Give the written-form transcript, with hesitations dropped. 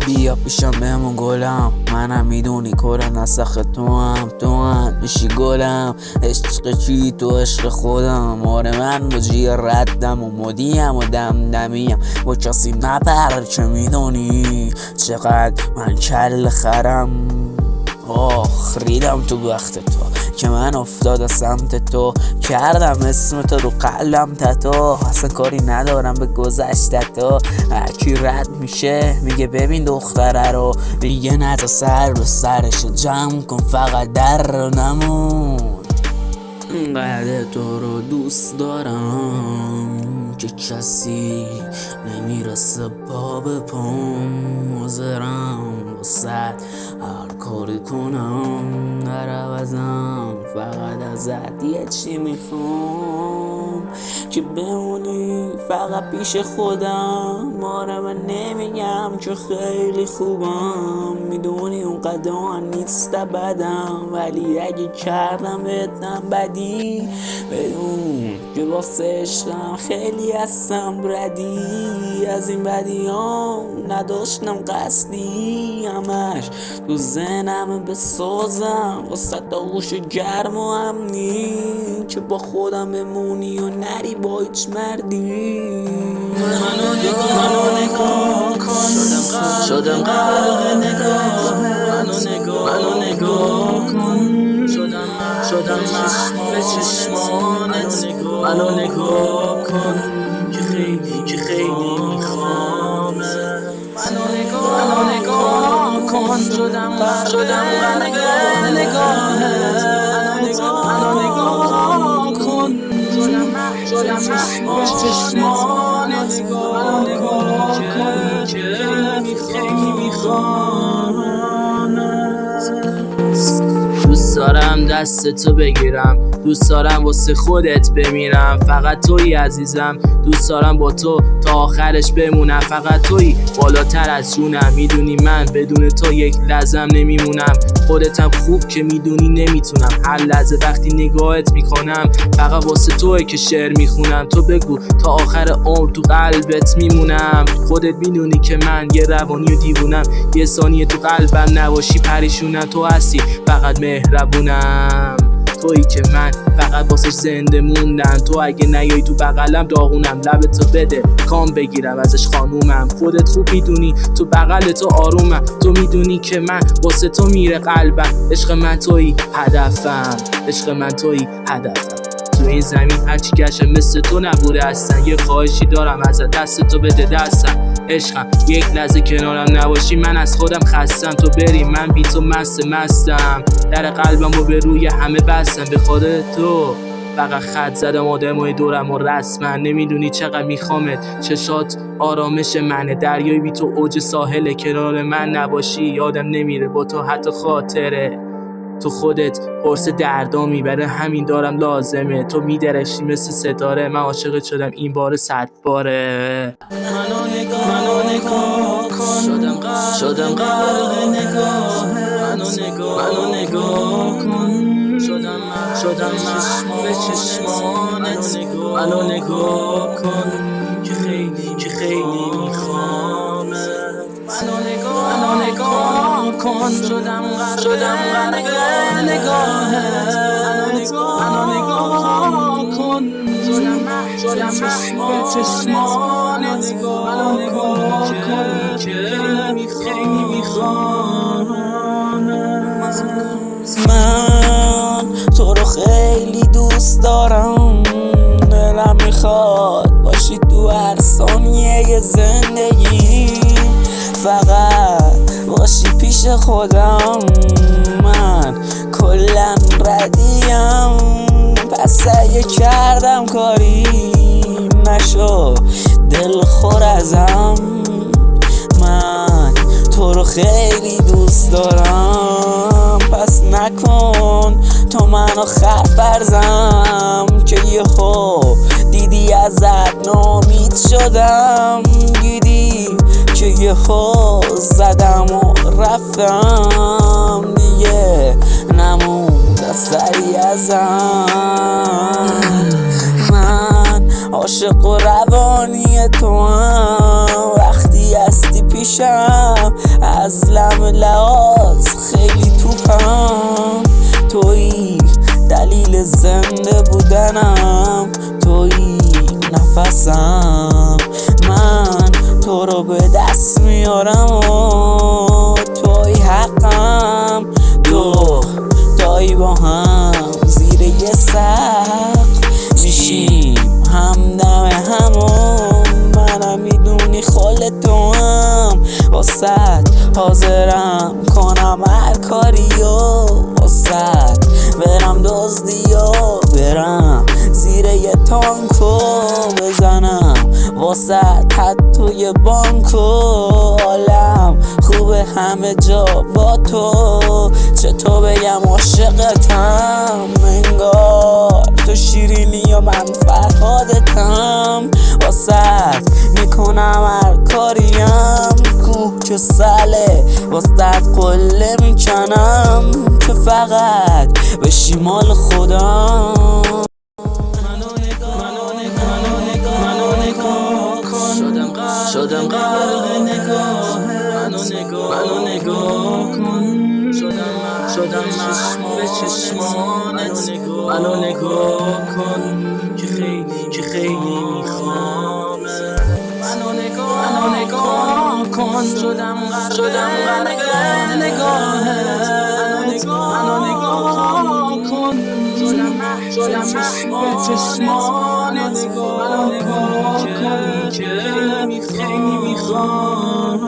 بیا پیشم بهمون گلم، منم میدونی کره نسخ تو هم میشی گلم. عشق چی تو عشق خودم، آره من مجی ردم و مدیم و دمدمیم با کسی نبر چه میدونی چقدر من کل خرم. ریدم تو وقت تو که من افتاد سمت تو، کردم اسم تو رو قلبم تتو، اصلا کاری ندارم به گذشته تو. هرکی رد میشه میگه ببین دختره رو، میگه نه تا سر به سرش جمع کن فقط در رو نمون. اینقدر تو رو دوست دارم که کسی نمیرسه پا به پام، حاضرم واسه هر کاری کنم در عوضم فقط ازت یه چی میخوام که بمونی فقط پیش خودم. آره من نمیگم که خیلی خوبم، میدونی اون قدر نیست بدم، ولی اگه کردم بهتم بدی بدون که واسه عشقم خیلی هستم ردی. از این بدیام نداشتم قصدی، همش تو ذهنم بسازم واسه تا گوش گرم و امنی که با خودم بمونی و نری با هیچ مردی. منو نگاه کن، شدم غرق نگاه، منو نگاه کن، شدم به چشمانت، منو نگاه کن که خیلی میخوام. منو نگاه کن، شدم غرق نگاهت، منو نگاه کن، شدم به چشمانت، منو نگاه کن که خیلی میخوام. دوست دارم دست تو بگیرم، دوست دارم واسه خودت بمیرم، فقط تویی عزیزم. دوست دارم با تو تا آخرش بمونم، فقط تویی بالاتر از جونم. میدونی من بدون تو یک لحظه نمیمونم، خودتم خوب که میدونی نمیتونم. هر لحظه وقتی نگاهت میکنم فقط واسه توئه که شعر میخونم. تو بگو تا آخر عمر تو قلبت میمونم. خودت میدونی که من یه روانی و دیوونم، یه ثانیه تو قلبم نباشی پریشونم. تو هستی فقط مهربونم، تویی که من فقط واسش زنده موندم. تو اگه نیایی تو بغلم داغونم، لبتو بده کام بگیرم ازش خانومم. خودت خوب میدونی تو بغل تو آرومم، تو میدونی که من واسه تو میره قلبم. عشق من تویی هدفم، عشق من تویی هدفم. تو این زمین هرچی گشت مثل تو نبوده هستن، یه خواهشی دارم ازت دست تو بده دستم. عشقم یک لحظه کنارم نباشی من از خودم خستم، تو بری من بی تو مستم. در قلبم و به روی همه بستم، به خاطر تو فقط خط زدم آدمای دورم و رسما. نمیدونی چقدر میخوامت، چشات آرامش منه، دریای بی تو اوج ساحل، کنار من نباشی یادم نمیره با تو حتی خاطره. تو خودت قرص دردا میبره، همین دارم لازمه. تو میدرشی مثل ستاره، من عاشقت شدم این بار 100 باره. منو نگاه کن، شدم غرق نگاه، منو نگاه کن، شدم به چشمانت، منو نگاه کن که خیلی میخوام. منو نگاه کن، شدم غرق نگاهت، منو نگاه کن، شدم به چشمانت، منو نگاه کن که خیلی میخوام. من تو رو خیلی دوست دارم، دلم میخواد باشی تو هر ثانیه زندگی، فقط باشی پیش خودم. من کلن ردیم، پس اگه کردم کاری نشو دل خور ازم. من تو رو خیلی دوست دارم، پس نکن تو منو خر فرزم که یهو دیدی ازت ناامید شدم، دیدی که یهو زدم و رفتم، دیگه نموند اثری ازم. من عاشق و روانی تو هم، وقتی هستی پیشم، از لحاظ خیلی توپم. تویی دلیل زنده بودنم، تویی نفسم. من تو رو به دست میارم و توی حقم. تایی با هم زیر یه سقف میشیم همدم همون. منم میدونی خال تو هم، واسد حاضرم کنم هر کاریو، واسد برم دزدیو، برم زیر یه تانکو بزنم، واسد حتی یه بانکو. حالم خوبه همه جا با تو، چطور بگم عاشقتم، انگار تو شیرینی و من فرهادتم. واسد میکنم هر کاریم، کوه که سله واسد قله میکنم، که فقط بشی مال خودم. شدم غرق نگاه، منو نگاه کن. شدم مشمول به چشمانت، منو نگاه کن که خیلی میخوام. منو نگاه کن. شدم غرق نگاهت، منو نگاه کن. شدم مشمول به چشمانت، منو نگاه کن که خیلی میخوام.